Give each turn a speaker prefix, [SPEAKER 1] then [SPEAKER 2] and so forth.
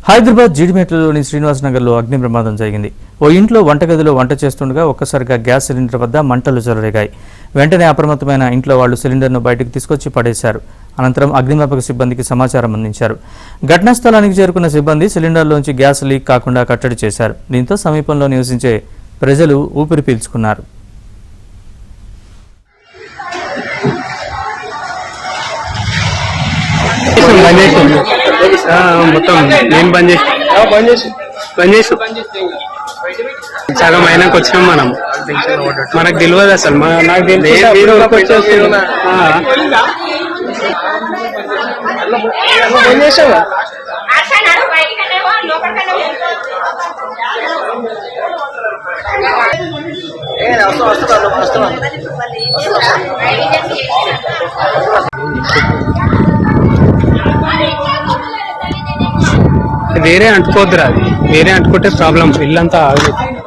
[SPEAKER 1] హైదరాబాద్ జీడిమెట్లలోని శ్రీనివాస్ నగర్లో అగ్ని ప్రమాదం జరిగింది. ఓ ఇంట్లో వంటగదిలో వంట చేస్తుండగా ఒక్కసారిగా గ్యాస్ సిలిండర్ వద్ద మంటలు చెలరేగాయి. వెంటనే అప్రమత్తమైన ఇంట్లో వాళ్లు సిలిండర్ను బయటకు తీసుకొచ్చి పడేశారు. అనంతరం అగ్నిమాపక సిబ్బందికి సమాచారం అందించారు. ఘటనా స్థలానికి చేరుకున్న సిబ్బంది సిలిండర్లోంచి గ్యాస్ లీక్ కాకుండా కట్టడి చేశారు. దీంతో సమీపంలో నివసించే ప్రజలు ఊపిరి పీల్చుకున్నారు.
[SPEAKER 2] మొత్తం నేను బంద్ చేసి సగం అయినాక వచ్చినాం. మనకు తెలియదు అసలు. నాకు వేరే అంటుకోద్దురా, అది వేరే అంటుకుంటే ప్రాబ్లం, ఇల్లంతా ఆగలేదు.